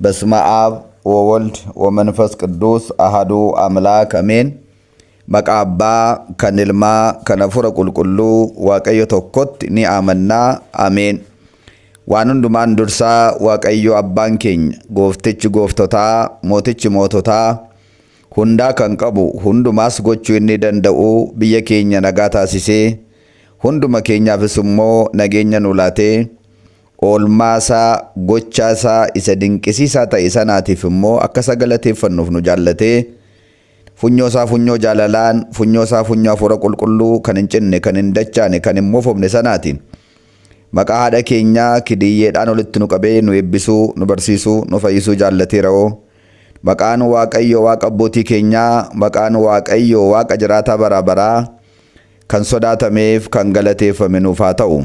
በስመ አብ ወወልድ ወመንፈስ ቅዱስ አሐዱ አምላክ አሜን። መቃ አbbaa kan ilmaa kan hafuura qulqulluu waaqayyo tokkotti ni amanna ameen. Waan hundumaan dursaa waaqayyo abbaan keenya gooftichi gooftotaa mootichi moototaa hundaa kan qabu hundumaas gochuu inni danda'u biyya keenya nagaa taasisee hunduma keenyaafis immoo nageenya nu laatee oolmaasaa gochaasaa isa dinqisiisaa ta'e sanaatiif immoo akka sagalateeffannuuf nu jaallatee funyoosaa funyoo jaalalaan funyoosaa funyoo hafuura qulqulluu kan hin cinne kan hin dachaane kan hin moofofne sanaatiin maqaa haadha keenyaa kidiyyeedhaan olitti nu qabee nu eebbisuu nu barsiisuu nu fayyisuu jaallateera'oo maqaan waaqayyo waaqa abbootii keenyaa maqaan waaqayyo waaqa jiraataa bara baraa kan sodaatameef kan galateeffame nuuf haa ta'u.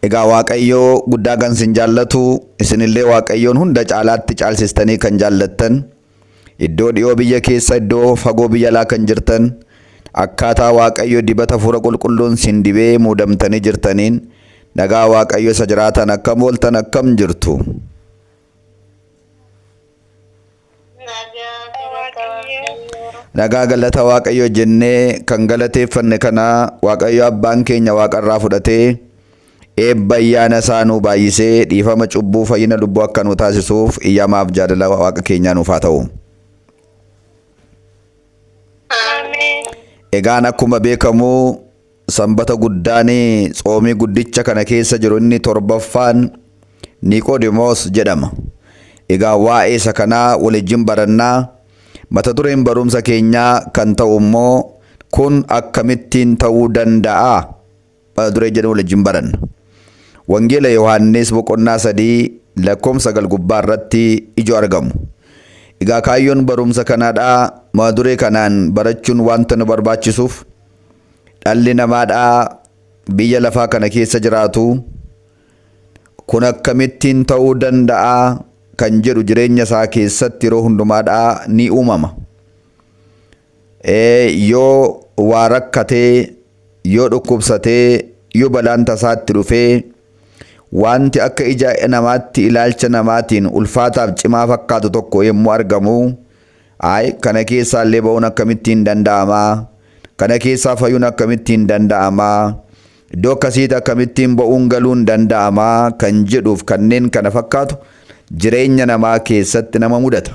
Egaa waaqayyoo guddaa kan sin jaallatu isinillee waaqayyoon hunda caalaatti caalsistanii kan jaallattan iddoo dhiyoo biyya keessa iddoo fagoo biyya alaa kan jirtan akkaataa waaqayyo dibata hafuura qulqulluun sin dibee muudamtanii jirtaniin nagaa waaqayyo isa jiraatan akkam ooltan akkam jirtu. Nagaa galata waaqayyo jennee kan galateeffanne kana waaqayyo abbaan keenya waaqarraa fudhatee eebba ayyaana isaa nuu baay'isee dhiifama cubbuu fayyina lubbuu akka nu taasisuuf iyyamaaf jaalala waaqa keenyaa nuuf haa ta'u. Egaan akkuma beekamu sanbata guddaan tsoomii guddicha kana keessa jiru inni torbaffaan Niqoodimoos jedhama. Egaa waa'ee isa kanaa waliin barannaa mata dureen barumsa keenyaa kan ta'u immoo kun akkamittiin ta'uu danda'a mata duree jedhu waliin baranna. Wangeela Yohaannis boqonnaa 3 lakkoofsa 9 gubbaa irratti ijoo argamu. Egaa kaayyoon barumsa kanaadhaa mata duree kanaan barachuun wanta nu barbaachisuuf dhalli namaadhaa biyya lafaa kana keessa jiraatu kun akkamittiin ta'uu danda'a kan jedhu jireenya isaa keessatti yeroo hundumaadhaa ni uumama. Yoo waa rakkatee yoo dhukkubsatee yoo balaan tasaatti dhufee wanti akka ija namaatti ilaalcha namaatiin ulfaataaf cimaa fakkaatu tokko yommuu argamu kana keessaa illee ba'uun akkamittiin danda'ama, kana keessaa fayyuun akkamittiin danda'ama, iddoo akkasiitti akkamittiin ba'uun galuun danda'ama kan jedhuuf kanneen kana fakkaatu jireenya namaa keessatti nama mudata.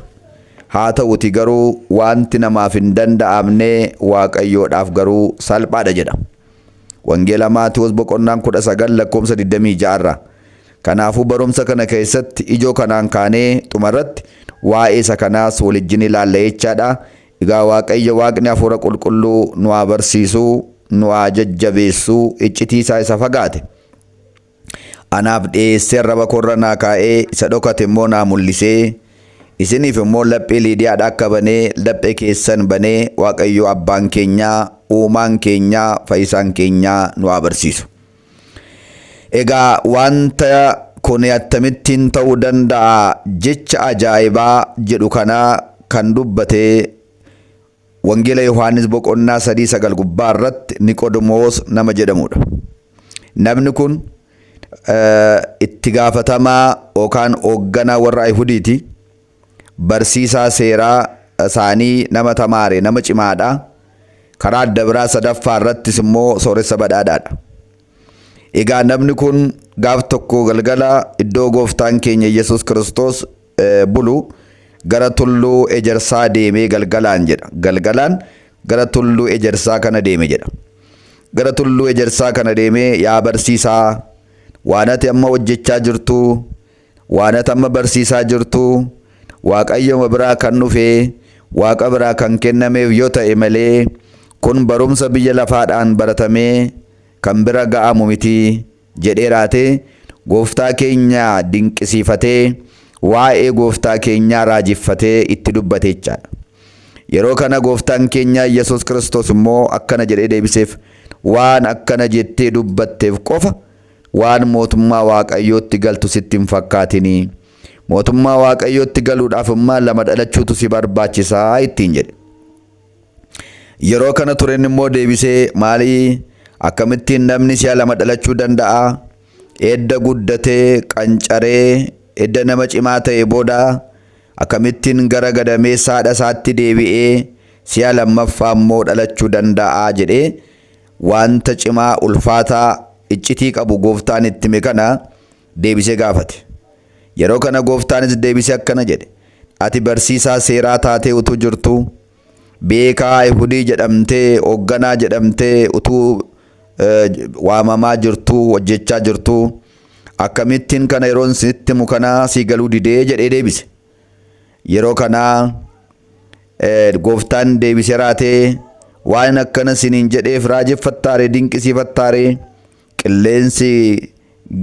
Haa ta'uti garuu wanti namaaf hin danda'amne waaqayyoodhaaf garuu salphaadha jedha. Wangeela Maatewos boqonnaan 19 lakkoofsa 26 kanaafuu barumsa kana keessatti ijoo kanaan kaanee xumarratti waa'ee isa kanaas waliin ilaalla jechaadha. Egaa waaqayyo waaqni hafuura qulqulluu nu haa barsiisuu nu haa jajjabeessuu iccitiisaa isa fagaate anaaf dhiyeessee arraba korra naa kaa'ee isa dhokate immoo naa mul'isee isiniif immoo laphee Liidiyaadhaa akka banee laphee keessan banee waaqayyo abbaan keenyaa uumaan keenyaa fayyisaan keenyaa nu haa barsiisu. Egaa wanta kun akkamittiin ta'uu danda'a jecha ajaa'ibaa jedhu kana kan dubbate Wangeela Yohaannis boqonnaa 3:9 gubbaa irratti Niqoodimoos nama jedhamudha. Namni kun itti gaafatamaa yookaan hoogganaa warra Ayhudiiti. Barsiisaa seeraa isaanii nama tamaare nama cimaadha. Karaa adda biraa sadaffaa irrattis immoo sooressa badhaadhaadha. Egaa namni kun gaaf tokko galgala iddoo gooftaan keenya Yesuus Kiristoos bulu gara tulluu ejersaa deemee galgalaan jedha. Galgalaan gara tulluu ejersaa kana deeme jedha. Gara tulluu ejersaa kana deemee yaa barsiisaa waan ati amma hojjechaa jirtu waan ati amma barsiisaa jirtu waaqayyo biraa kan dhufee waaqa biraa kan kennameef yoo ta'e malee kun barumsa biyya lafaadhaan baratamee kan bira ga'amu miti jedhee raatee gooftaa keenya dinqisiifatee waa'ee gooftaa keenyaa raajiffatee itti dubbate jechaadha. Yeroo kana gooftaan keenya Yesuus Kiristoos immoo akkana jedhee deebiseef waan akkana jettee dubbatteef qofa waan mootummaa waaqayyootti galtu sitti hin fakkaatinii. Mootummaa waaqayyootti galuudhaaf immoo lama dhalachuutu si barbaachisaa ittiin jedhe. Yeroo kana tureen immoo deebisee maalii akkamittiin namni si'a lama dhalachuu danda'a? edda guddatee qancaree edda nama cimaa ta'e booda akkamittiin gara gadameessa haadha isaatti deebi'ee si'a lammaffaa immoo dhalachuu danda'a jedhee wanta cimaa ulfaataa iccitii qabu gooftaan itti hime kana deebisee gaafate. Yeroo kana gooftaanis deebisee akkana jedhe, ati barsiisaa seeraa taatee utuu jirtu, beekaa Ayihudii jedhamtee hoogganaa jedhamtee utuu waamamaa jirtu, hojjechaa jirtu, akkamittiin kana yeroon sitti himu kana sii galuu didee jedhee deebise. Yeroo kana gooftaan deebisee raatee waan akkana siniin jedheef raajeffattaare dinqisiifattaare qilleensi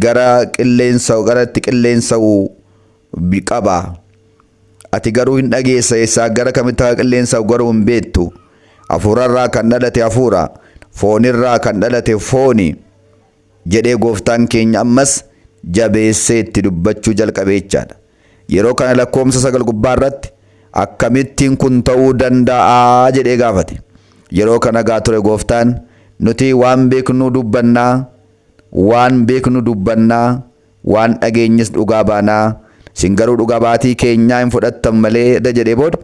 garatti qilleensa'u qaba. Ati garuu hin dhageessa eessaa gara kamitti qilleensa'u garuu hin beektu. Hafuurarraa kan dhalate hafuura, foonirraa kan dhalate fooni jedhee gooftaan keenya ammas jabeessee itti dubbachuu jalqabee jechaadha. Yeroo kana lakkoomsa 9 gubbaarratti akkamittiin kun ta'uu danda'a jedhee gaafate. Yeroo kana gaa ture gooftaan nuti waan beeknu dubbannaa, waan dhageenyis dhugaa baanaa, sin garuu dhugaa baatii keenyaa hin fudhattan malee jedhee booda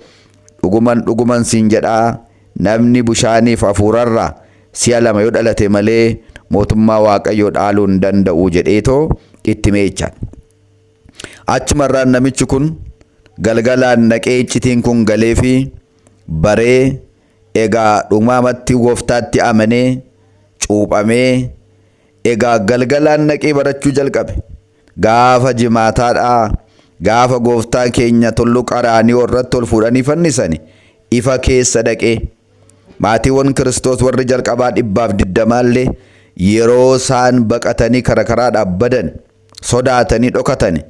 dhuguman sin jedhaa, namni bishaaniif hafuurarraa si'a 2 yoo dhalate malee mootummaa Waaqayyoo dhaaluu hin danda'u jedheetoo itti meechaan. Achumarraan namichi kun galgalaan naqee iccitiin kun galee fi baree egaa dhumamatti gooftaatti amanee cuuphamee egaa galgalaan naqee barachuu jalqabe. Gaafa jimaataadhaa gaafa gooftaa keenya tulluu Qaraaniyooo irratti ol fuudhanii fannisani ifa keessa dhaqee maatiiwwan Kiristoos warri jalqabaa 120 yeroo isaan baqatanii karaa dhaabbadan sodaatanii dhokatani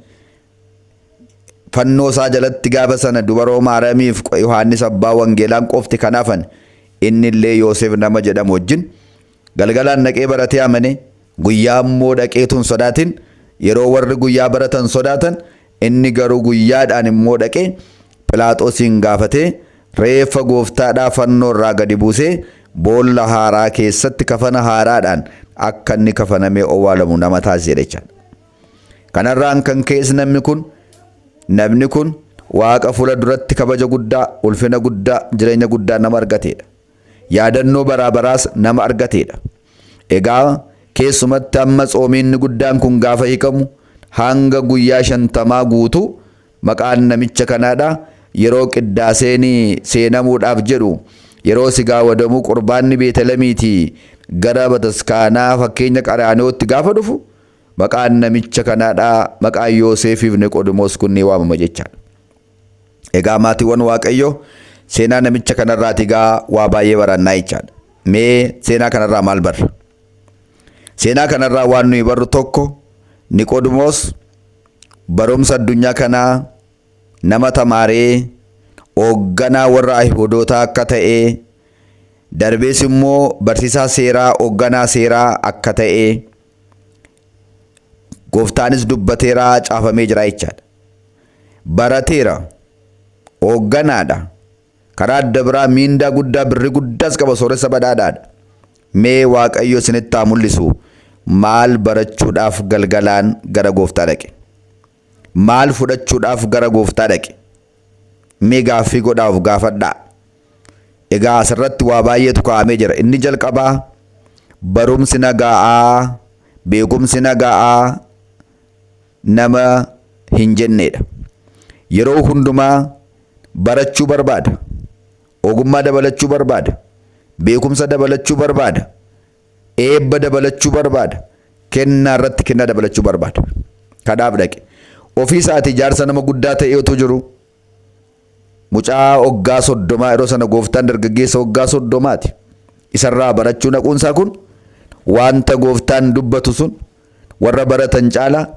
fannoo isaa jalatti gaafa sana dubaroo Maariyaamiif Yohaannis abbaa wangeelaan qofti kan hafan inni illee Yoosef nama jedhamu wajjin galgalaan naqee baratee amane. Guyyaa immoo dhaqeetuun sodaatin yeroo warri guyyaa baratan sodaatan inni garuu guyyaadhaan immoo dhaqee Phiilaaxoosiin gaafatee reeffa gooftaadhaa fannoo irraa gadi buusee boolla haaraa keessatti kafana haaraadhaan akka inni kafanamee owwaalamu nama taasise jechuudha. Kanarraan kan ka'es namni kun Waaqa fuula duratti kabaja guddaa, ulfina guddaa, jireenya guddaa nama argateedha. Yaadannoo baraabaraas nama argateedha. Egaa keessumatti amma tsoomiinni guddaan kun gaafa hiikamu hanga guyyaa 50 guutuu maqaan namicha kanaadha. Yeroo qiddaaseen seenamuudhaaf jedhu yeroo sigaa wadamuu qurbaanni Beetelemiitii gara bataskaanaa fakkeenya Qaraaniyootti gaafa dhufu maqaan namicha kanaadha. Maqaan Yoosefiif Niqoodimoos kun ni waamama jechaadha. Egaa maatiiwwan Waaqayyoo seenaa namicha kanarraati gaa waa baay'ee barannaa jechaadha. Mee seenaa kanarraa maal barra? Seenaa kanarraa waan nuyi barru tokko Niqoodimoos barumsa addunyaa kanaa nama tamaaree hoogganaa warra Ayihudootaa akka ta'e darbees immoo barsiisaa seeraa hoogganaa seeraa akka ta'e gooftaanis dubbateeraa caafamee jira jechaadha. Barateera, hoogganaadha. Karaa adda biraa miindaa guddaa birri guddaas qaba, sooressa badhaadhaadha. Mee Waaqayyo isinitti haa mul'isu maal barachuudhaaf galgalaan gara gooftaa dhaqe? Maal fudhachuudhaaf gara gooftaa dhaqe? Mee gaaffii godhaaf gaafadhaa. Egaa asirratti waa baay'eetu kaa'amee jira. Inni jalqabaa barumsi nagaa'aa, beekumsi nagaa'aa nama hin jenneedha. Yeroo hundumaa barachuu barbaada. Ogummaa dabalachuu barbaada. Beekumsa dabalachuu barbaada. Eebba dabalachuu barbaada. Kennaa irratti kennaa dabalachuu barbaada. Kanaaf dhaqe. Ofii isaati jaarsa nama guddaa ta'ee otoo jiru mucaa waggaa 30 yeroo sana gooftaan dargaggeessa waggaa 30ti. Isarraa barachuu naquunsaa kun wanta gooftaan dubbatu sun warra baratan caalaa,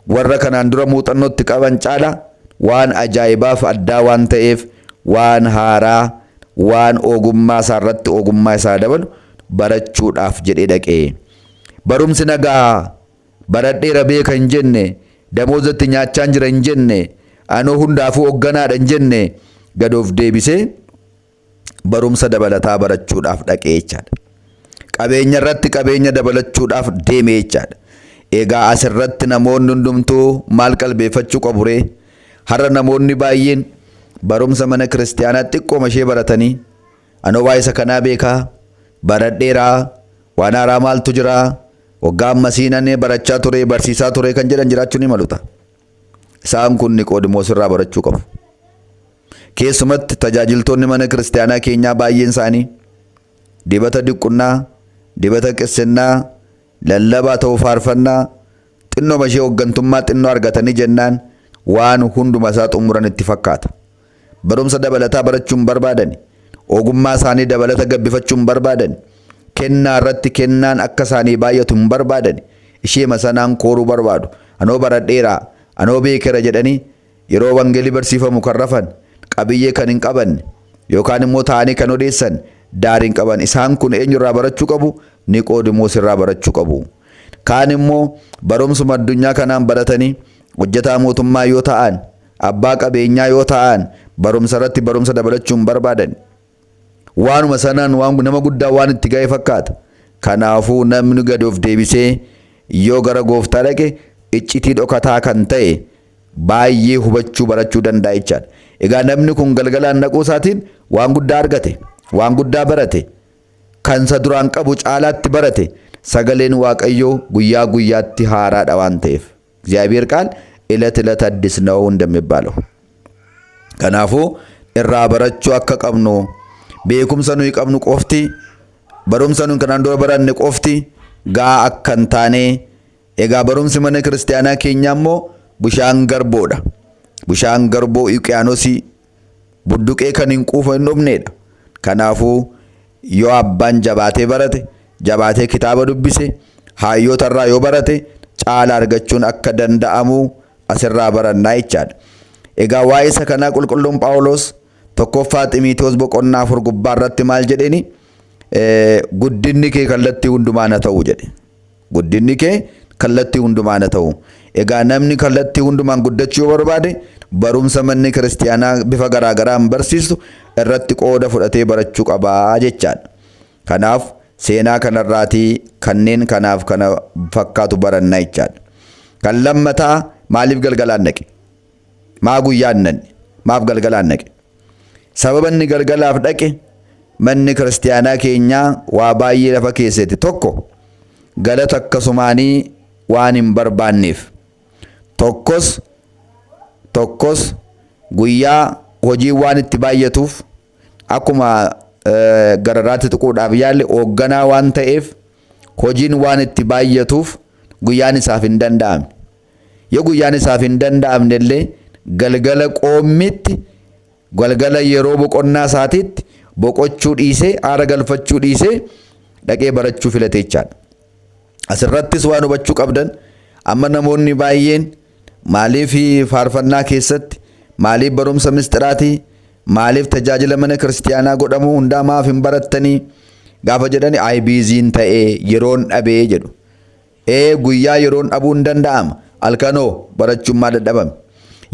warra kanaan dura muuxannootti qaban caalaa waan ajaa'ibaaf addaa waan ta'eef waan haaraa, waan ogummaa isaa irratti ogummaa isaa dabalu barachuudhaaf jedhee dhaqee. Barumsi nagaa baradheera beeka hin jenne, damoozatti nyaachaan jira hin jenne, anoo hundaafuu hogganaadha hin jenne gad of deebisee barumsa dabalataa barachuudhaaf dhaqee jechaadha. Qabeenya irratti qabeenya dabalachuudhaaf deemee jechaadha. Egaa asirratti namoonni hundumtuu maal qalbeeffachuu qabu ree? Har'a namoonni baay'een barumsa mana kiristaanaatti xiqqooma ishee baratanii anoo waa'ee isa kanaa beekaa, baradheeraa, waan haaraa maaltu jira, waggaa ammasiin barachaa ture, barsiisaa ture kan jedhan jiraachuu ni maluta. Isaan kun Niqoodimoos irraa barachuu qabu. Keessumatti tajaajiltoonni mana kiristaanaa keenyaa baay'een isaanii dibata diqqummaa, dibata qissannaa, lallabaa ta'uu faarfannaa, xinnoo ishee hooggantummaa xinnoo argatanii jennaan waan hunduma isaa xumuran itti fakkaata. Barumsa dabalataa barachuun barbaadan, ogummaa isaanii dabalata gabbifachuun barbaadan, kennaa irratti kennaan akka isaanii baay'atu hin barbaadan, ishee sanaan kooruu barbaadu. Anoo baradheeraa, anoo beekera jedhanii yeroo wangeelii barsiifamu kan rafan, qabiyyee kan hin qabanne yookaan immoo taa'anii kan odeessan daariin qaban. Isaan kun eenyurraa barachuu qabu? Niqoodimoos irraa barachuu qabu. Kaan immoo barumsuma addunyaa kanaan baratanii hojjetaa mootummaa yoo ta'an, abbaa qabeenyaa yoo ta'an, barumsa irratti barumsa dabalachuun barbaadan. Waanuma sanaan waan nama guddaa waan itti ga'e fakkaata. Kanaafuu namni gadi of deebisee yoo gara gooftaa dhaqe iccitii dhokataa kan ta'e baay'ee hubachuu barachuu danda'a jechaadha. Egaa namni kun galgalaan dhaquu isaatiin waan guddaa argate, waan guddaa barate, kan isa duraan qabu caalaatti barate. Sagaleen Waaqayyoo guyyaa guyyaatti haaraadha waan ta'eef. እግዚአብሔር ቃል ዕለት ዕለት አዲስ ነው እንደሚባለው። Kanaafuu irraa barachuu akka qabnu, beekumsa nuyi qabnu qofti, barumsa nuyi kanaan dura baranne qofti gahaa akka hin taane. Egaa barumsi mana kiristaanaa keenyaa immoo bishaan garboodha. Bishaan garboo Uqyaanosii budduqee kan hin quufa hin dhumneedha. Kanaafuu yoo abbaan jabaatee barate, jabaatee kitaaba dubbise, hayyoota irraa yoo barate caala argachuun akka danda'amu asirraa barannaa jechaadha. Egaa waa'ee isa kanaa qulqulluun Phaawulos tokkoffaa Xiimotewos boqonnaa 4 gubbaa irratti maal jedheni? Guddinni kee kallattii hundumaan haa ta'u jedhe. Guddinni kee kallattii hundumaan haa ta'u. Egaa namni kallattii hundumaan guddachuu yoo barbaade barumsa manni kiristaanaa bifa garaagaraan barsiisu irratti qooda fudhatee barachuu qabaa jechaadha. Kanaaf seenaa kanarraatii kanneen kanaaf kana fakkaatu barannaa jechaadha. Kan lammataa maaliif galgalaan dhaqe? Maa guyyaan nanne? Maaf galgalaan dhaqe? Sababa inni galgalaaf dhaqe manni kiristaanaa keenyaa waa baay'ee lafa keessatti tokko galata akkasumaanii waan hin barbaanneef, tokkos guyyaa hojii waan itti baay'atuuf akkuma gararraatti tuquudhaaf yaalle hoogganaa waan ta'eef hojiin waan itti baay'atuuf guyyaan isaaf hin danda'amne. Yoo guyyaan isaaf hin danda'amne illee galgala qoommitti, galgala yeroo boqonnaa isaatiitti boqochuu dhiisee, aara galfachuu dhiisee dhaqee barachuu filate jechaadha. Asirrattis waan hubachuu qabdan, amma namoonni baay'een maaliif faarfannaa keessatti, maaliif barumsa mistiraatii, maaliif tajaajila mana kiristaanaa godhamu hundaa maaf hin barattanii gaafa jedhani ay biiziin ta'ee yeroon dhabee jedhu. Guyyaa yeroon dhabuu hin danda'ama. Halkanoo barachuun maa dadhabame?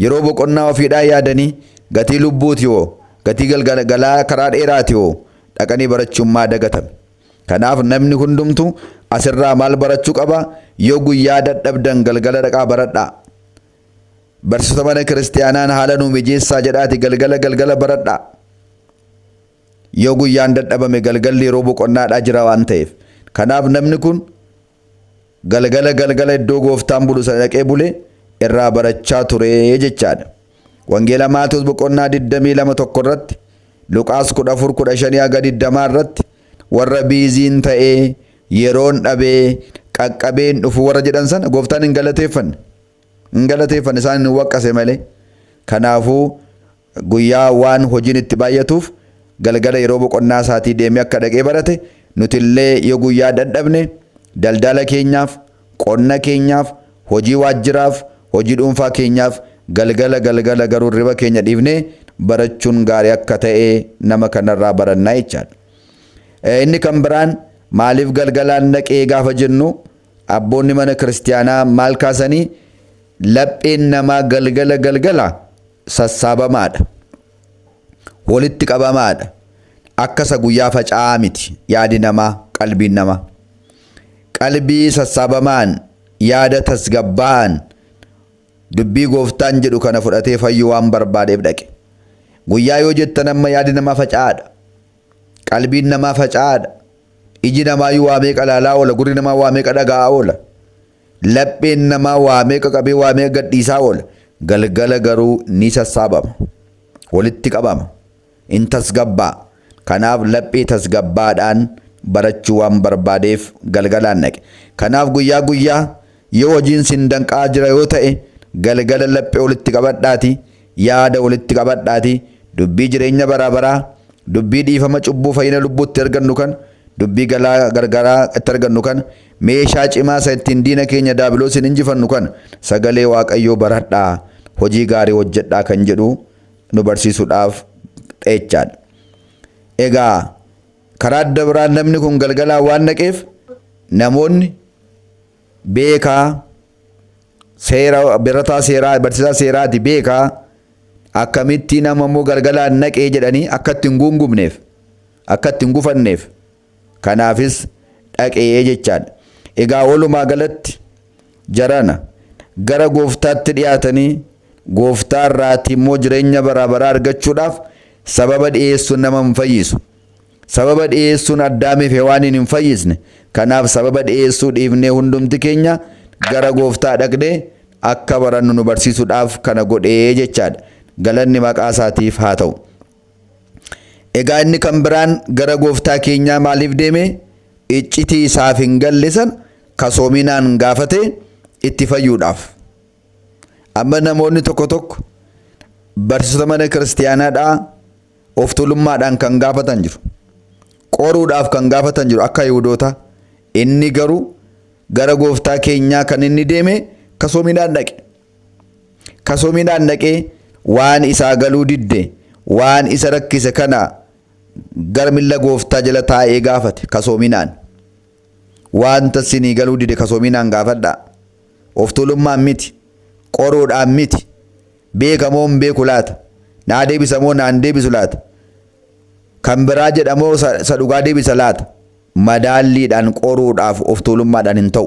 Yeroo boqonnaa ofiidhaa yaadanii gatii lubbuuti hoo, gatii galgalaa karaa dheeraati hoo dhaqanii barachuun maa dagatame? Kanaaf namni hundumtu asirraa maal barachuu qaba? Yoo guyyaa dadhabdan galgala dhaqaa baradhaa. Barsiisota mana kiristaanaan haala nuu mijeessaa jedhaati galgala baradhaa. Yoo guyyaan dadhabame galgalli yeroo boqonnaadhaa jira waan ta'eef. Kanaaf namni kun galgala iddoo gooftaan bulu sana dhaqee bule irraa barachaa ture jechaadha. Wangeela Maatewos boqonnaa 22 irratti, Luqaas 14:15-20 irratti warra biiziin ta'ee yeroon dhabee qaqqabeen dhufu warra jedhan sana gooftaan hin galateeffanne. Isaan hin waqqase malee. Kanaafuu guyyaa waan hojiin itti baay'atuuf galgala yeroo boqonnaa isaatii deemee akka dhaqee barate, nutillee yoo guyyaa dadhabne daldala keenyaaf, qonna keenyaaf, hojii waajjiraaf, hojii dhuunfaa keenyaaf galgala garuu riba keenya dhiifnee barachuun gaarii akka ta'e nama kanarraa barannaa jechaadha. Inni kan biraan maaliif galgalaan dhaqee gaafa jennu abboonni mana kiristaanaa maal kaasanii? Lapheen namaa galgala sassaabamaadha. Walitti qabamaadha. Akkasa guyyaa faca'aa miti yaadi namaa, qalbiin namaa. Qalbii sassaabamaan yaada tasgabbaan dubbii gooftaan jedhu kana fudhatee fayyuu waan barbaadeef dhaqe. Guyyaa yoo jettan amma yaadi namaa faca'aadha. Qalbiin namaa faca'aadha. Iji namaa waa meeqa laalaa oola, gurri namaa waa meeqa dhaga'aa oola. Lapheen namaa waa meeqa qabee waa meeqa gadhiisaa oola. Galgala garuu ni sassaabama. Walitti qabama. In tasgabbaa. Kanaaf laphee tasgabbaadhaan barachuu waan barbaadeef galgalaan dhaqe. Kanaaf guyyaa yoo hojiin sin danqaa jira yoo ta'e galgala laphee walitti qabadhaati, yaada walitti qabadhaati, dubbii jireenya baraa, dubbii dhiifama cubbuu fayyina lubbuutti argannu kan, dubbii galaa gargaraa itti argannu kan, meeshaa cimaa isa ittiin diina keenya daabiloosin injifannu kan sagalee Waaqayyoo baradhaa, hojii gaarii hojjedhaa kan jedhu nu barsiisuudhaaf dheechaadha. Egaa karaa adda biraan namni kun galgalaan waan dhaqeef namoonni beekaa seera birataa seeraa barsiisaa seeraati beekaa akkamitti nama immoo galgalaan naqee jedhanii akka ittiin guungumneef akka ittiin gufanneef kanaafis dhaqee jechaadha. Egaa walumaa galatti jarana gara gooftaatti dhiyaatanii gooftaa irraati immoo jireenya baraa argachuudhaaf sababa dhiyeessuun nama hin fayyisu. Sababa dhiyeessuun Addaamiif Hewaaniin hin fayyisne. Kanaaf sababa dhiyeessuu dhiifnee hundumti keenya gara gooftaa dhaqnee akka barannu nu barsiisuudhaaf kana godhee jechaadha. Galanni maqaa isaatiif haa ta'u. Egaa inni kan biraan gara gooftaa keenyaa maaliif deeme? Iccitii isaaf hin gallisan kasoominaan gaafate itti fayyuudhaaf. Amma namoonni tokko barsiisota mana kiristaanaadhaa of tuulummaadhaan kan gaafatan jiru. Qoruudhaaf kan gaafatan jiru akka Yihuudoota. Inni garuu gara gooftaa keenyaa kan inni deeme kasoominaan dhaqe. Kasoominaan dhaqee waan isaa galuu didde, waan isa rakkise kana gara milla gooftaa jala taa'ee gaafate kasoominaan. Wanta sinii galuu didde kasoominaan gaafadhaa. Of tuulummaan miti. Qoruudhaan miti. Beekamoo hin beeku laata? Naa deebisa moo naan deebisu laata? Kan biraa jedhamoo isa dhugaa deebisa laata? Madaalliidhaan qoruudhaaf of tuulummaadhaan hin ta'u.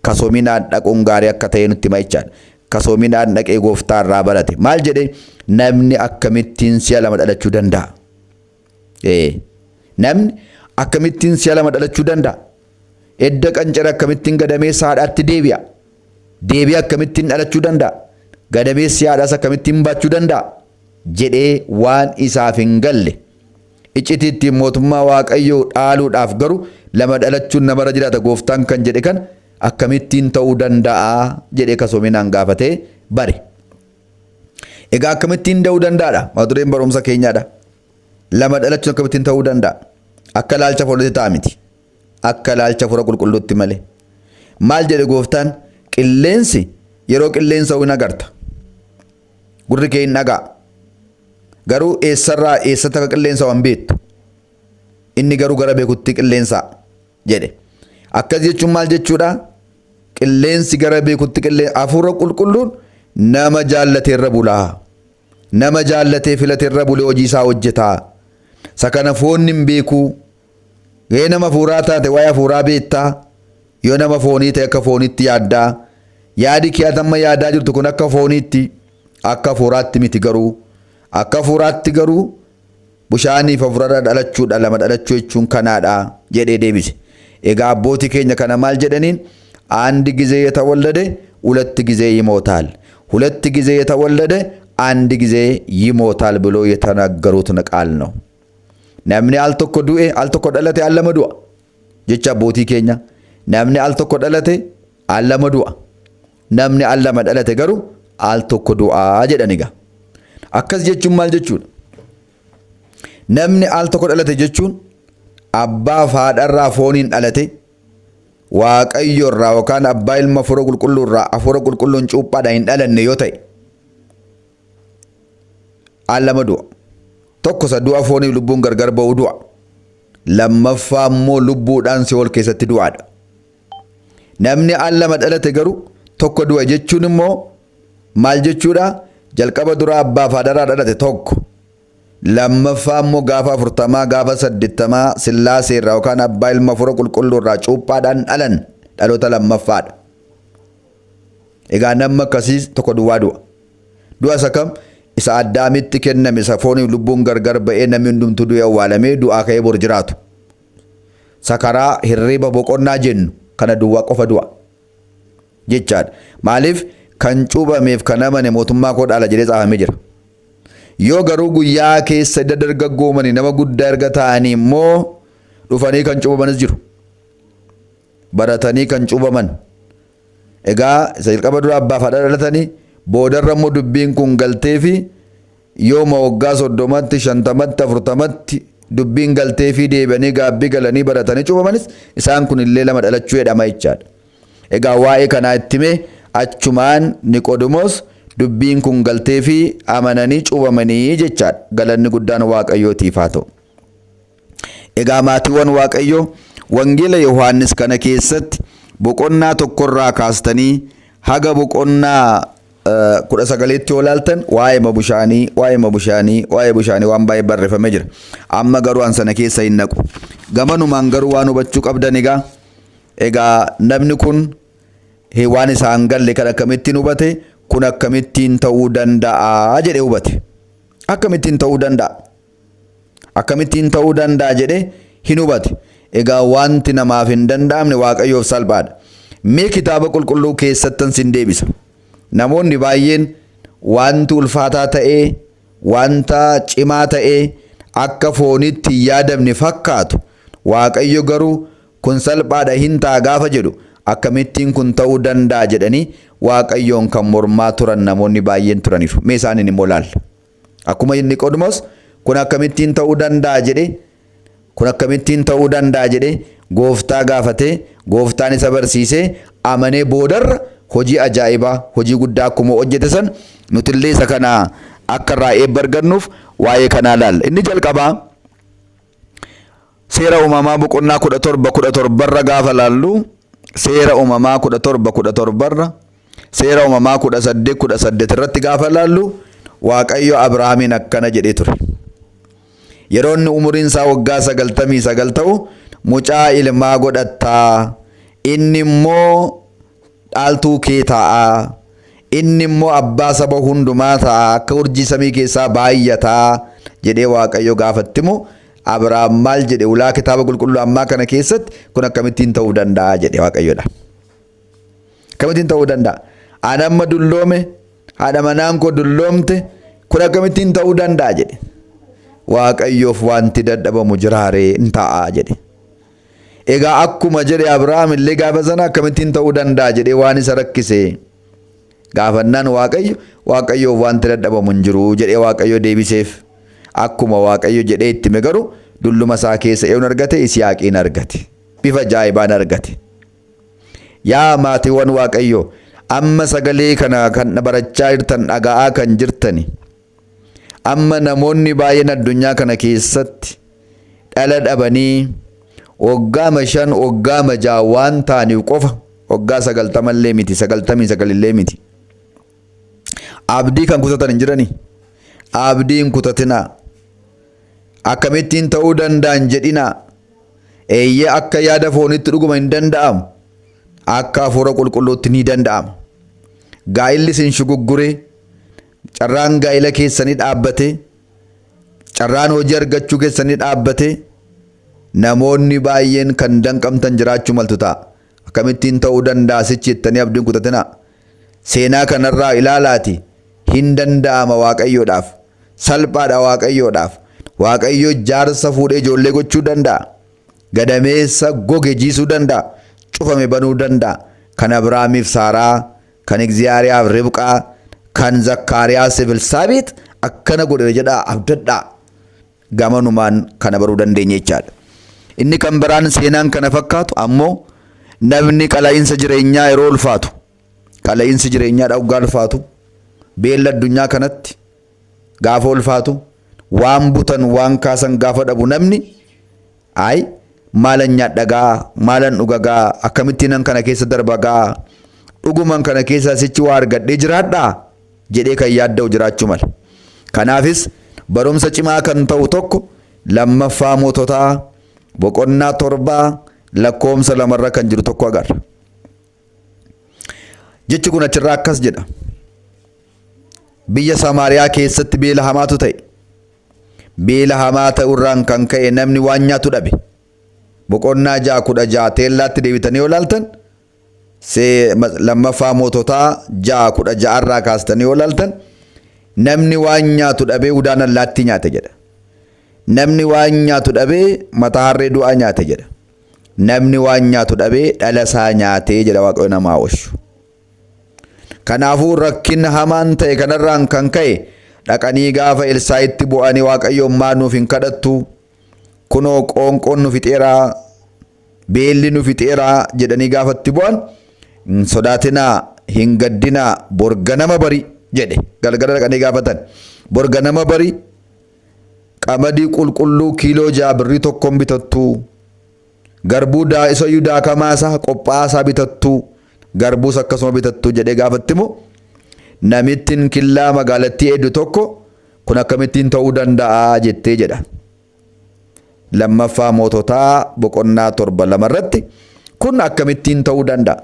Kasoominaan dhaquun gaarii akka ta'e nutti himachaadha. Kasoominaan dhaqee gooftaa irraa barate. Maal jedhee? Namni akkamittiin si'a lama dhalachuu danda'a? Namni akkamittiin si'a lama dhalachuu danda'a? Edda qancara akkamittiin gadameessa haadhaatti deebi'a? Deebi'a akkamittiin dhalachuu danda'a? Gadameessi haadhaas akkamittiin baachuu danda'a? Jedhee waan isaaf hin galle. Iccitiitti mootummaa Waaqayyoo dhaaluudhaaf garuu lama dhalachuun namarra jiraata gooftaan kan jedhe kan akkamittiin ta'uu danda'a jedhee kasoominaan gaafatee bare. Egaa akkamittiin ta'uu danda'adha? Mata-dureen barumsa keenyaadha. Lama dhalachuun akkamittiin ta'uu danda'a? Akka ilaalcha foonitti ta'a miti. Akka ilaalcha Hafuura Qulqulluutti malee. Maal jedhe gooftaan? Qilleensi yeroo qilleensa hin agarta. Gurri kee hin dhaga'a. Garuu eessatti akka qilleensa waan beektu. Inni garuu gara beekutti qilleensa jedhe. Akkas jechuun maal jechuudha? Qilleensi gara beekutti qilleensa. Hafuura Qulqulluun nama jaallateerra bulaa. Nama jaallatee filateerra bulee hojii isaa hojjetaa. Isa kana foonni hin beeku. Gahee nama hafuuraa taate waa'ee hafuuraa beektaa. Yoo nama foonii ta'e akka fooniitti yaaddaa. Yaadi kee amma yaadaa jirtu kun akka fooniitti akka hafuuraatti miti garuu. Akka hafuuraatti garuu bishaaniif hafuurarra dhalachuudha lama dhalachuu jechuun kanaadha jedhee deebise. Egaa abbootii keenya kana maal jedhaniin? አንድ ጊዜ የተወለደ ሁለት ጊዜ ይሞታል፣ ሁለት ጊዜ የተወለደ አንድ ጊዜ ይሞታል ብሎ የተናገሩት ቃል ነው። namni al tokko du'e al tokko dhalate al lama du'a jecha abbootii keenya. Namni al tokko dhalate al lama du'a, namni al lama dhalate garuu al tokko du'a jedhaniga. Akkas jechuun maal jechuudha? Namni al tokko dhalate jechuun abbaa fi haadharraa fooniin dhalate Waaqayyoorraa yookaan abbaa ilma Hafuura Qulqulluurraa Hafuura Qulqulluun cuuphaadhaan hin dhalanne yoo ta'e al lama du'a. Tokko isa du'a fooniif lubbuun gargar ba'u du'a. Lammaffaa immoo lubbuudhaan Si'ool keessatti du'aadha. Namni al lama dhalate garuu tokko du'a jechuun immoo maal jechuudha? Jalqaba dura abbaa fi haadharraa dhalate tokko. Lammaffaa immoo gaafa 40 gaafa 80 Sillaaseerraa yookaan abbaa ilma Hafuura Qulqulluurraa cuuphaadhaan dhalan dhaloota lammaffaadha. Egaa namni akkasii tokko duwwaa du'a. Du'a isa kam? Isa Addaamitti kenname isa fooniif lubbuun gargar ba'ee namni hundumtuu du'e awwaalamee du'aa ka'ee bor jiraatu. Sakaraa hirriba boqonnaa jennu kana duwwaa qofa du'a jechaadha. Maaliif kan cuubameef kan amane mootummaa koo dhaala jedhee caafamee jira. Yoo garuu guyyaa keessa dargaggoomanii nama guddaa erga ta'anii immoo dhufanii kan cuubamanis jiru. Baratanii kan cuubaman. Egaa isa jalqaba dura abbaaf haadha dhalatanii boodarra immoo dubbiin kun galtee fi yooma waggaa 30tti 50tti 40tti dubbiin galtee fi deebi'anii gaabbii galanii baratanii cuubamanis isaan kun illee lama dhalachuu jedhama jechaadha. Egaa waa'ee kanaa itti mee achumaan Niqoodimoos dubbiin kun galtee fi amananii cuubamanii jechaadha. Galanni guddaan Waaqayyootiif haa ta'u. Egaa maatiiwwan Waaqayyoo wangeela Yohaannis kana keessatti boqonnaa tokkorraa kaastanii haga boqonnaa 19tti yoo ilaaltan waa'ee bushaanii waan baay'ee barreeffamee jira. Amma garuu an sana keessa hin naqu. Gamanumaan garuu waan hubachuu qabdan egaa namni kun waan isaan galle kan akkamittiin hubate kun akkamittiin ta'uu danda'a jedhee hubate. Akkamittiin ta'uu danda'a jedhee hin hubate. Egaa wanti namaaf hin danda'amne Waaqayyoof salphaadha. Mee kitaaba qulqulluu keessattan sin deebisa. Namoonni baay'een wanti ulfaataa ta'ee wanta cimaa ta'ee akka foonitti hin yaadamne fakkaatu. Waaqayyo garuu kun salphaadha hin ta'a gaafa jedhu akkamittiin kun ta'uu danda'a jedhanii Waaqayyoon kan mormaa turan namoonni baay'een turaniiru. Mee isaaniin immoo ilaalla. Akkuma Niqoodimoos kun akkamittiin ta'uu danda'a jedhee gooftaa gaafatee gooftaan isa barsiisee amanee boodarra hojii ajaa'ibaa hojii guddaa akkuma hojjete san nutillee isa kana akka irraa eebba argannuuf waa'ee kanaa ilaalla. Inni jalqabaa seera uumamaa boqonnaa 17 gaafa laallu seera uumamaa 17 seera uumamaa 18 irratti gaafa laallu Waaqayyo Abrahaamiin akkana jedhee ture. Yeroo inni umuriin isaa waggaa 99 ta'u mucaa ilmaa godhattaa, inni immoo dhaaltuu kee ta'a, inni immoo abbaa saba hundumaa ta'a, akka urjii samii keessaa baay'ataa jedhee Waaqayyo gaafattimu Abrahaam maal jedhe ulaa kitaaba qulqulluu ammaa kana keessatti kun akkamittiin ta'uu danda'a jedhe Waaqayyodha. Akkamittiin ta'uu danda'a? Ani amma dulloome, haadha manaan koo dulloomte kun akkamittiin ta'uu danda'a jedhe. Waaqayyoof wanti dadhabamu jiraaree hin ta'a jedhe. Egaa akkuma jedhe Abrahaam illee gaafa sana akkamittiin ta'uu danda'a jedhee waan isa rakkise gaafannaan Waaqayyoof wanti dadhabamu hin jiru jedhee Waaqayyo deebiseef. Akkuma Waaqayyo jedhee itti hime garuu dulluma isaa keessa eewun argate Yisihaaqiin argate. Bifa ajaa'ibaan argate. Yaa maatiiwwan Waaqayyo amma sagalee kana kan barachaa jirtan dhaga'aa kan jirtani. Amma namoonni baay'een addunyaa kana keessatti dhala dhabanii waggaa 5 waggaa 6 waan ta'aniif qofa waggaa 90 illee miti 99 illee miti. Abdii kan kutatan hin jirani. Abdii hin kutatinaa. Akkamittiin ta'uu danda'an jedhinaa. Eeyyee akka yaada foonitti dhuguma hin danda'amu. Akka hafuura qulqulluutti ni danda'ama. Gaa'illi sin shugugguree carraan gaa'ila keessanii dhaabbate, carraan hojii argachuu keessanii dhaabbate, namoonni baay'een kan danqamtan jiraachuu maltu ta'a. Akkamittiin ta'uu danda'a sichi jettanii abdiin kutatinaa. Seenaa kanarraa ilaalaati hin danda'ama Waaqayyoodhaaf. Salphaadha Waaqayyoodhaaf. Waaqayyo jaarsa fuudhee ijoollee gochuu danda'a. Gadameessa goge jiisuu danda'a. Cufame banuu danda'a. Kan Abrahaamiif Saaraa, kan Egziyaariyaaf Ribqaa, kan Zakkaariyaasiif Elsaabeet akkana godhe jedhaa abdadhaa. Gamanumaan kana baruu dandeenya jechaadha. Inni kan biraan seenaan kana fakkaatu ammoo namni qala'iinsa jireenyaa yeroo ulfaatu, qala'iinsi jireenyaa dhawgaa ulfaatu, beella addunyaa kanatti gaafa ulfaatu, waan butan waan kaasan gaafa dhabu namni maalan nyaadhagaa, maalan dhugagaa, akkamittiin kana keessa darbagaa, dhuguman kana keessa sichi waa argadhee jiraadhaa jedhee kan yaadda'u jiraachuu mala. Kanaafis barumsa cimaa kan ta'u tokko lammaffaa moototaa boqonnaa 7 lakkoomsa 2 kan jiru tokko agarra. jechi kun achirraa akkas jedha. Biyya Samaariyaa keessatti beela hamaatu ta'e. Beela hamaa ta'urraan kan ka'e namni waan nyaatu dhabe. Boqonnaa 6:16 teellaatti deebitanii yoo ilaaltan lammaffaa Moototaa 6:16 irraa kaastanii yoo ilaaltan namni waan nyaatu dhabee udaan allaattii nyaate jedha. Namni waan nyaatu dhabee mataa harree du'aa nyaate jedha. Namni waan nyaatu dhabee dhala isaa nyaatee jedha Waaqayyo namaa oolchu. Kanaafuu rakkinni hamaan ta'e kanarraan kan ka'e dhaqanii gaafa Elsaa'itti bu'anii Waaqayyoon maal nuuf hin kadhattu kunoo qoonqoon nu fixeeraa beelli nu fixeeraa jedhanii gaafatti bu'an hin sodaatinaa hin gaddinaa borga nama bari jedhe. Galgala dhaqanii gaafatan borga nama bari qamadii qulqulluu kiiloo 6 birrii tokkoon bitattu garbuu isoyyuu daakamaasaa qophaa'aasaa bitattu garbuus akkasuma bitattu jedhee gaafatti immoo namittiin killaa magaalattii eeddu tokko kun akkamittiin ta'uu danda'a jettee jedha. Lammaffaa Moototaa boqonnaa 7:2 irratti kun akkamittiin ta'uu danda'a?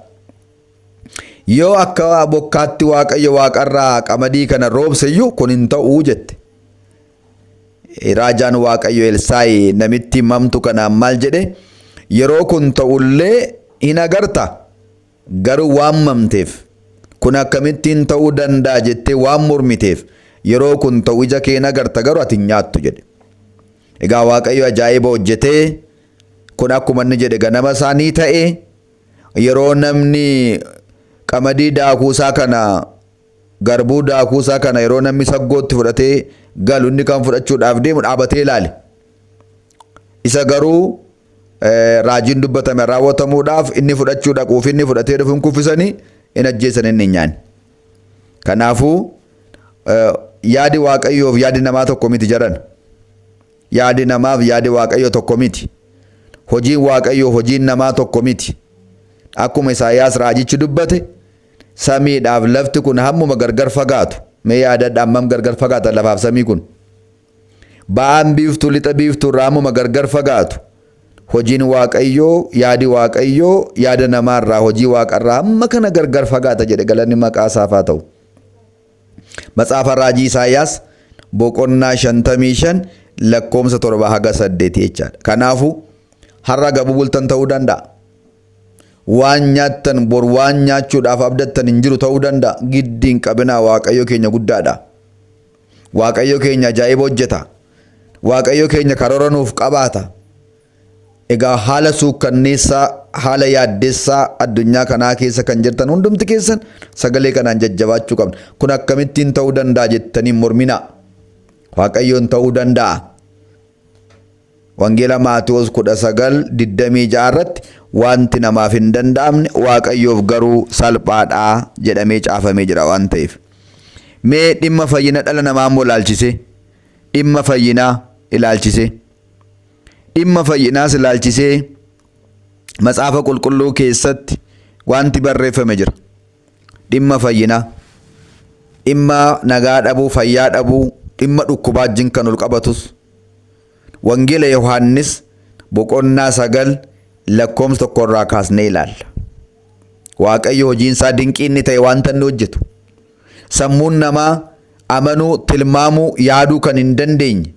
Yoo akka bokkaatti Waaqayyo waaqarraa qamadii kana roobseyyuu kun hin ta'uu jette. Raajaan Waaqayyo Elsaa'i namitti mamtu kanaan maal jedhe? Yeroo kun ta'ullee hin agarta garuu waan mamteef kun akkamittiin ta'uu danda'a jettee waan mormiteef yeroo kun ta'u ija kee agarta garuu ati hin nyaattu jedhe. Egaa Waaqayyo ajaa'iba hojjetee kun akkuma inni jedhe ganama isaanii ta'e yeroo namni qamadii daakuusaa kana garbuu daakuusaa kana yeroo namni saggootti fudhatee galu inni kan fudhachuudhaaf deemu dhaabatee ilaale. Isa garuu raajiin dubbatame raawwatamuudhaaf inni fudhachuu dhaquuf inni fudhatee dhufuun kuffisanii in ajjeesan inni nyaanni. Kanaafuu yaadi Waaqayyoof yaadi namaa tokko miti jedhan. Yaadi namaaf yaadi Waaqayyo tokko miti. Hojiin Waaqayyoo hojiin namaa tokko miti. Akkuma Isaayyaas raajichi dubbate samiidhaaf lafti kun hammuma gargar fagaatu. Mee yaadadha hammam gargar fagaata lafaaf samii kun. Ba'aan biiftuu lixa biiftuu irraa hammuma gargar fagaatu. Hojiin Waaqayyoo yaada namaarraa hojii Waaqarraa hamma kana gargar fagaata jedhe galanni maqaa isaaf haa ta'u. Matsaafa raajii Isaayyaas boqonnaa 55 lakkoomsa 7-8 jechaadha. Kanaafuu har'a gabuu bultan ta'uu danda'a. Waan nyaattan bor waan nyaachuudhaaf abdattan hin jiru ta'uu danda'a. Giddiin qabinaa Waaqayyo keenya guddaadha. Waaqayyo keenya ajaa'iba hojjeta. Waaqayyo keenya karoora nuuf qabaata. Egaa haala suukkanneessaa haala yaaddessaa addunyaa kanaa keessa kan jirtan hundumti keessan sagalee kanaan jajjabaachuu qabna. Kun akkamittiin ta'uu danda'a jettanii mormina. Waaqayyoon ta'uu danda'a. Wangeela Maatewos 19:26 irratti wanti namaaf hin danda'amne Waaqayyoof garuu salphaadhaa jedhamee caafamee jira waan ta'eef. Mee dhimma fayyina dhala namaa immoo ilaalchise. Dhimma fayyinaa ilaalchise. Dhimma fayyinaas ilaalchisee matsaafa qulqulluu keessatti wanti barreeffame jira. Dhimma fayyinaa, dhimma nagaa dhabuu, fayyaa dhabuu, dhimma dhukkubaatiin kan ol qabatus. Wangeela Yohaannis boqonnaa 9 lakkoomsa 1 irraa kaasnee ilaalla. Waaqayyo hojiin isaa dinqii inni ta'e wanta inni hojjetu. Sammuun namaa amanuu, tilmaamuu, yaaduu kan hin dandeenye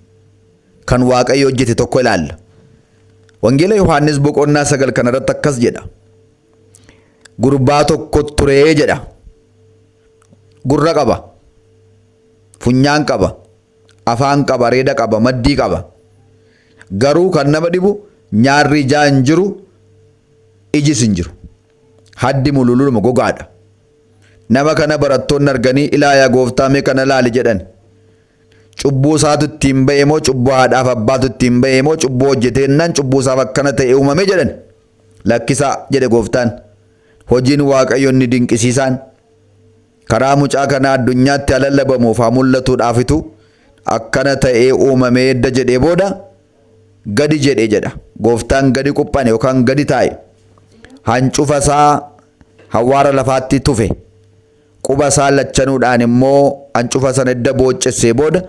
kan Waaqayyo hojjete tokko ilaalla. Wangeela Yohaannis boqonnaa 9 kanarratti akkas jedha. Gurbaa tokko turee jedha. Gurra qaba. Funyaan qaba. Afaan qaba, reeda qaba, maddii qaba. Garuu kan nama dhibu nyaarri ijaa hin jiru, ijis hin jiru. Haddi mululuma gogaadha. Nama kana barattoonni arganii ilaa yaa gooftaa mee kana ilaali jedhan. Cubbuu isaatu ittiin ba'e moo cubbuu haadhaaf abbaatu ittiin ba'e moo cubbuu hojjeteennaan cubbuu isaaf akkana ta'e uumame jedhan. Lakkisaa jedhe gooftaan. Hojiin Waaqayyo inni dinqisiisaan karaa mucaa kana addunyaatti lallabamuuf haa mul'atuudhaafitu akkana ta'ee uumamee edda jedhee booda gadi jedhee jedha. Gooftaan gadi quphane yookaan gadi taa'e. Hancufa isaa hawwaara lafaatti tufe. Quba isaa lachanuudhaan immoo hancufa sana edda booccessee booda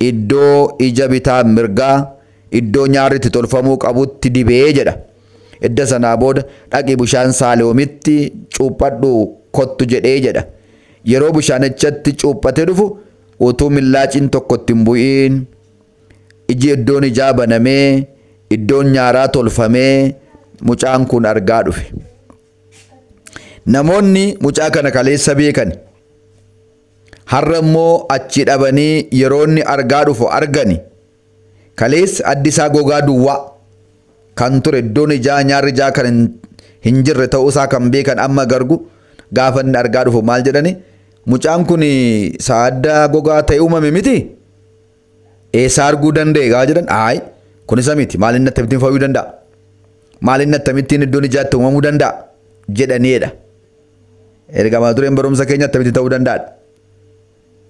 iddoo ija bitaa mirgaa iddoo nyaarri itti tolfamuu qabutti dibee jedha. Edda sanaa booda dhaqi bishaan Saaloomitti cuuphadhu kottu jedhee jedha. Yeroo bishaanichatti cuuphatee dhufu utuu millaaciin tokko itti hin bu'iin iddoon ijaa banamee iddoon nyaaraa tolfamee mucaan kun argaa dhufe. Namoonni mucaa kana kaleessa beekan har'a immoo achi dhabanii yeroo inni argaa dhufu argani. Kaleessa addi isaa gogaa duwwaa kan ture iddoon ijaa nyaarri ijaa kan hin jirre ta'uu isaa kan beekan amma gargu gaafa inni argaa dhufu maal jedhani? Mucaan kun saadda gogaa ta'e uumame miti? Eessa arguu danda'e gaa jedhan? Ayi kun isa miti. Maal inni akkamittiin fayyuu danda'a? Maal inni akkamittiin iddoon ijaatti uumamuu danda'a? Jedhaniidha. Ergamaa tureen barumsa keenya akkamittiin ta'uu danda'a?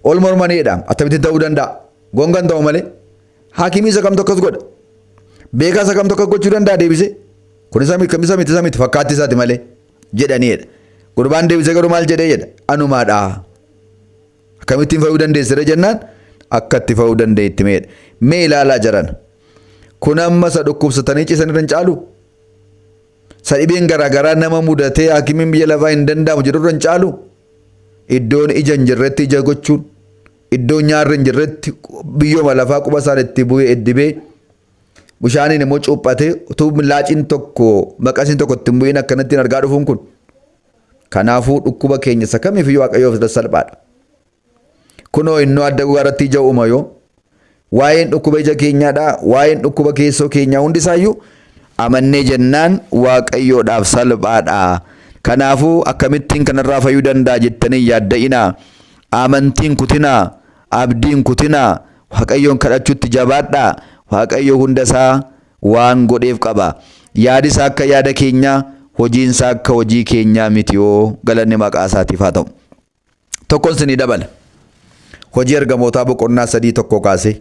Ol mormaniidha. Akkamittiin ta'uu danda'a? Gongan ta'u malee haakimii isa kamtu akkas godha? Beekaa isa kamtu akkas gochuu danda'a deebisee? Kun isa miti fakkaatti isaati malee jedhaniidha. Gurbaan deebisee garuu maal jedhee jedha? Anumaadha. Akkamittiin fayyuu dandeessire jennaan akkatti fayyuu dandeetti meedha. Mee ilaalaa jiran. Kun amma isa dhukkubsatanii ciisan irra hin caalu? Isa dhibeen garaagaraa nama mudatee haakimiin biyya lafaa hin danda'amu jedhu irra hin caalu? Iddoon ija hin jirretti ija gochuun, iddoon nyaarri hin jirretti biyyooma lafaa quba isaan itti bu'ee iddibee bishaaniin immoo cuuphatee utuu millaaciin tokko maqasiin tokko itti hin bu'iin akkanattiin argaa dhufuun kun. Kanaafuu dhukkuba keenya isa kamiifiyyuu Waaqayyoof salphaadha. Kunoo innoo adda gogaarratti ija uuma yoo waa'een dhukkuba ija keenyaadha, waa'een dhukkuba keessoo keenyaa hundisaayyuu amannee jennaan Waaqayyoodhaaf salphaadha. Kanaafuu akkamittiin kanarraa fayyuu danda'a jettanii yaadda'inaa. Amantiin kutinaa, abdiin kutinaa, Waaqayyoon kadhachuutti jabaadhaa. Waaqayyo hundasaa waan godheef qaba. Yaadi isaa akka yaada keenyaa, hojiin isaa akka hojii keenyaa miti yoo galanni maqaa isaatiif haa ta'u. Tokkoon isinii dabala. Hojii ergamootaa boqonnaa 3 kaasee.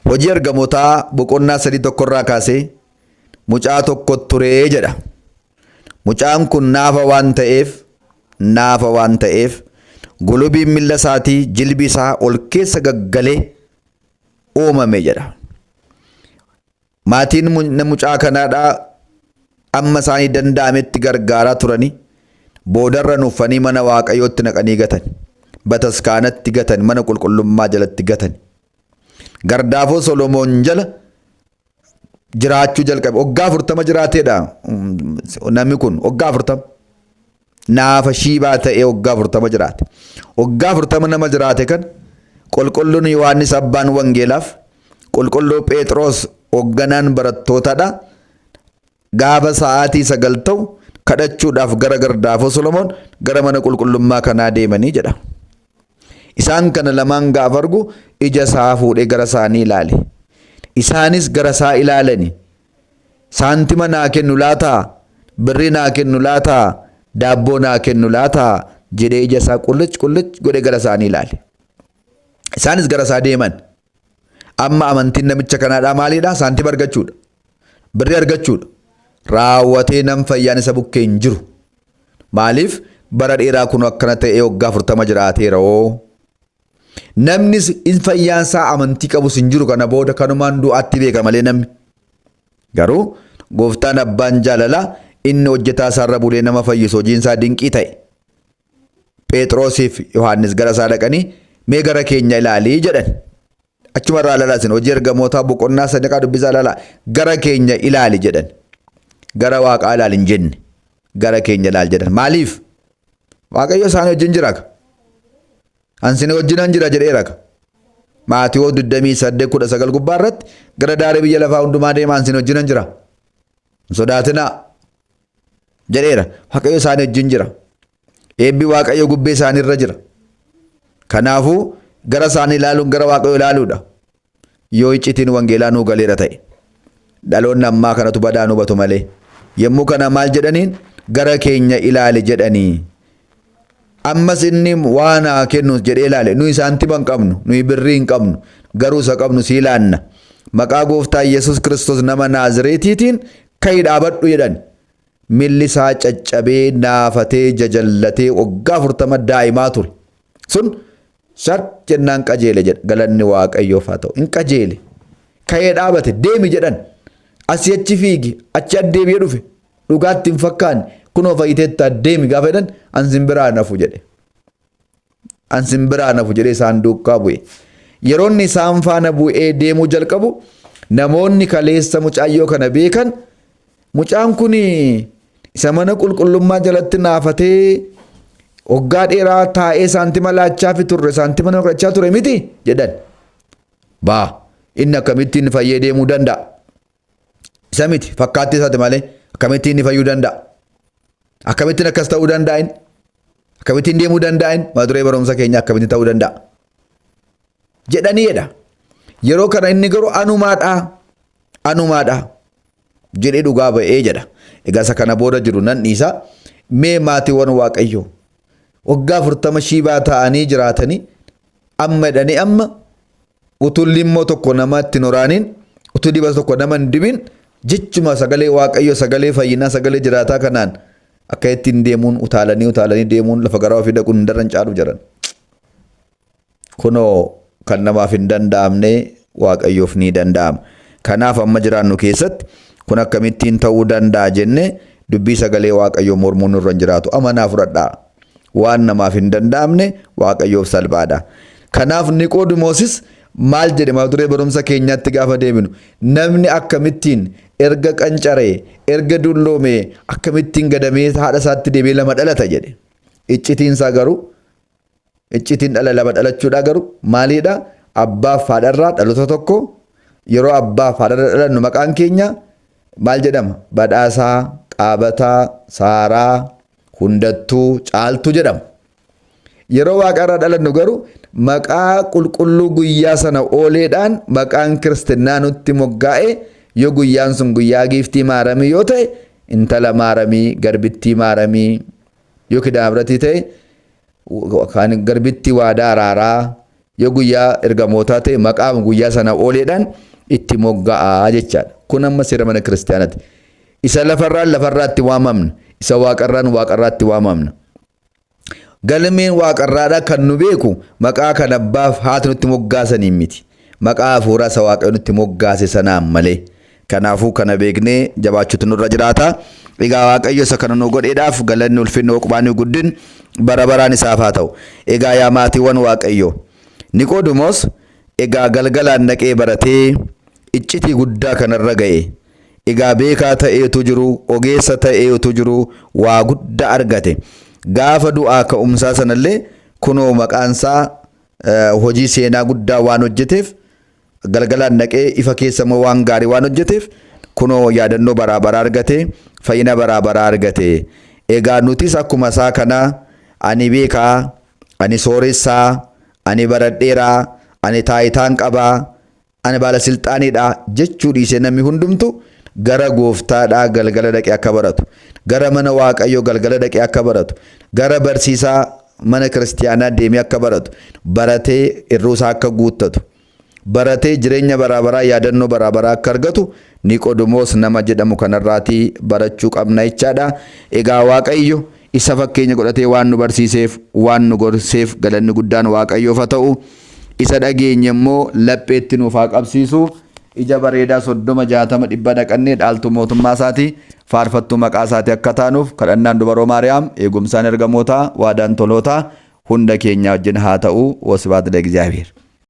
Hojii ergamootaa boqonnaa 3 kaasee mucaa tokko turee jedha. Mucaan kun naafa waan ta'eef gulubiin miilla isaatii jilbi isaa ol keessa gaggalee uumame jedha. Maatiin mucaa kanaadhaa amma isaanii danda'ametti gargaaraa turanii boodarra nuufanii mana Waaqayyootti naqanii gatan. Bataskaanatti gatan, mana qulqullummaa jalatti gatan. Gardaafoo Solomoon jala jiraachuu jalqabe. Waggaa 40 jiraateedha namni kun. Waggaa 40 naafa shiibaa ta'ee waggaa 40 jiraate. Waggaa 40 nama jiraate kan qulqulluun Yohaannis abbaan wangeelaaf qulqulluu Phexros hoogganaan barattootaadha. Gaafa sa'aatii 9 ta'u kadhachuudhaaf gara gardaafoo Solomoon gara mana qulqullummaa kanaa deemanii jedha. Isaan kana lamaan gaafa argu ija isaa fuudhee gara isaanii ilaale. Isaanis gara isaa ilaalani. Saantima naa kennu laataa? Birrii naa kennu laataa? Daabboo naa kennu laataa? Jedhee ija isaa qullic godhee gara isaanii ilaale. Isaanis gara isaa deeman. Amma amantiin namicha kanaadhaa maalidhaa? Saantima argachuudha. Birrii argachuudha. Raawwatee nam fayyaan isa bukkee hin jiru. Maaliif? Bara dheeraa kun akkana ta'ee waggaa 40 jiraateera oo. Namnis in fayyaan isaa amantii qabus hin jiru kana booda kanumaan du'aatti beeka malee namni. Garuu gooftaan abbaan jaalalaa inni hojjetaa isaarra bulee nama fayyisu hojiin isaa dinqii ta'e. Phexrosiif Yohaannis gara isaa dhaqanii mee gara keenya ilaalii jedhan. Achuma irraa ilaalaa isin hojii ergamootaa boqonnaa 3 dubbisaa ilaalaa gara keenya ilaali jedhan. Gara Waaqaa ilaali hin jenne. Gara keenya ilaali jedhan. Maaliif? Waaqayyo isaanii wajjin jira. Ansini wajjinan jira jedheera. Maatiyoo 28:19 gubbaa irratti gara daarii biyya lafaa hundumaa deemaa ansini wajjinan jira. Sodaatinaa jedheera. Waaqayyo isaanii wajjin jira. Eebbi Waaqayyo gubbee isaanii irra jira. Kanaafuu gara isaanii ilaaluun gara Waaqayyo ilaaluudha. Yoo iccitiin wangeelaa nuu galeera ta'e. Dhaloonni ammaa kanatu badaa hubatu malee. Yommuu kana maal jedhaniin? Gara keenya ilaali jedhanii. Ammas inni waan haa kennu jedhee ilaale. Nuyi saantima hin qabnu, nuyi birrii hin qabnu, garuu isa qabnu si ilaanna. Maqaa gooftaa Yesuus Kiristoos nama Naazreetiitiin ka'ii dhaabadhu jedhan. Milli isaa caccabee naafatee jajallatee waggaa 40 daa'imaa ture. Sun shar jennaan qajeele jedha. Galanni Waaqayyoof haa ta'u. Hin qajeele. Ka'ee dhaabate deemi jedhan. Asii achi fiigi, achi addeebi'ee dhufe. Dhugaatti hin fakkaanne. kunoo fayyiteetta deemi gaafa jedhan an simbiraa nafu jedhe. An simbiraa nafu jedhee isaan duukaa bu'e. Yeroonni isaan faana bu'ee deemuu jalqabu namoonni kaleessa mucaayyoo kana beekan mucaan kun isa mana qulqullummaa jalatti naafatee waggaa dheeraa taa'ee saantima laachaa fi turre saantima nama kadhachaa ture miti jedhan. Baa inni akkamittiin fayyee deemuu danda'a? Isa miti fakkaattii isaati malee akkamittiin fayyuu danda'a? Akkamittiin akkas ta'uu danda'in? Akkamittiin deemuu danda'in? Mata duree barumsa keenya akkamittiin ta'uu danda'a? Jedhaniidha. Yeroo kana inni garuu anumaadha jedhee dhugaa ba'ee jedha. Egaa isa kana booda jiru nan dhiisa. Mee maatiiwwan Waaqayyoo waggaa 40 shiibaa ta'anii jiraatanii amma jedhanii amma utuu limmoo tokko namatti noraaniin utuu dibata tokko nama hin dibin jechuma sagalee Waaqayyoo sagalee fayyinaa sagalee jiraataa kanaan akka ittiin deemuun utaalanii deemuun lafa garaa ofii dhaquun hin darran caalu jiran. Kunoo kan namaaf hin danda'amne Waaqayyoof ni danda'ama. Kanaaf amma jiraannu keessatti kun akkamittiin ta'uu danda'a jenne dubbii sagalee Waaqayyoo mormuun nurra hin jiraatu. Amanaa fudhadhaa. Waan namaaf hin danda'amne Waaqayyoof salphaadha. Kanaaf Niqoodimoosis maal jedhe mata duree barumsa keenyaatti gaafa deeminu namni akkamittiin erga qancaree erga dulloomee akkamittiin gadamee haadha isaatti deebi'ee lama dhalata jedhe. Iccitiinsaa garuu iccitiin dhala lama dhalachuudha garuu maaliidha? Abbaaf haadharraa dhaloota tokko yeroo abbaaf haadharraa dhalannu maqaan keenya maal jedhama? Badhaasaa, Qaabataa, Saaraa, Hundattuu, Caaltuu jedhama. Yeroo waaqarraa dhalannu garuu maqaa qulqulluu guyyaa sana ooleedhaan maqaan kiristinnaa nutti moggaa'e yoo guyyaan sun guyyaa giiftii maaramii yoo ta'e intala maaramii garbittii maaramii yoo kidaamratii ta'e kan garbittii waadaa araaraa yoo guyyaa ergamootaa ta'e maqaa guyyaa sana ooleedhaan itti mogga'aa jechaadha. Kun amma seera mana kiristaanaati. Isa lafarraatti waamamna. Isa waaqarraatti waamamna. Galmeen waaqarraadhaa kan nu beeku maqaa kan abbaaf haati nutti moggaasaniin miti. Maqaa hafuuraa isa Waaqayyo nutti moggaase sanaan malee. Kanaafuu kana beeknee jabaachuutu nurra jiraata. Egaa Waaqayyo isa kana nu godheedhaaf galanni ulfinni oqbaanii guddin bara baraan isaaf haa ta'u. Egaa yaa maatiiwwan Waaqayyo Niqoodimoos egaa galgalaan dhaqee baratee iccitii guddaa kanarra ga'e. Egaa beekaa ta'eetu jiru, ogeessa ta'eetu jiru, waa guddaa argate. Gaafa du'aa ka'umsaa sanallee kunoo maqaansaa hojii seenaa guddaa waan hojjeteef galgalaan dhaqee ifa keessammoo waan gaarii waan hojjeteef kunoo yaadannoo baraa baraa argate, fayyina baraa baraa argate. Egaa nutis akkuma isaa kana ani beekaa, ani sooressaa, ani baradheeraa, ani taayitaan qabaa, ani baala silxaaniidha jechuu dhiisee namni hundumtu gara gooftaadhaa galgala dhaqee akka baratu, gara mana Waaqayyoo galgala dhaqee akka baratu, gara barsiisaa mana kiristiyaanaa deemee akka baratu, baratee irruusaa akka guuttatu, baratee jireenya baraa baraa yaadannoo baraa baraa akka argatu Niqoodimoos nama jedhamu kanarraatii barachuu qabna jechaadha. Egaa Waaqayyo isa fakkeenya godhatee waan nu barsiiseef waan nu gorseef galanni guddaan Waaqayyoof haa ta'u. Isa dhageenye immoo lapheetti nuuf haa qabsiisu. Ija bareedaa 30 60 dhibba dhaqannee dhaaltu mootummaa isaatii faarfattuu maqaa isaatii akka taanuuf kadhannaan dubaroo Maariyaam eegumsaan ergamootaa waadaan tolootaa hunda keenya wajjin haa ta'u. Wasbaat ለእግዚአብሔር።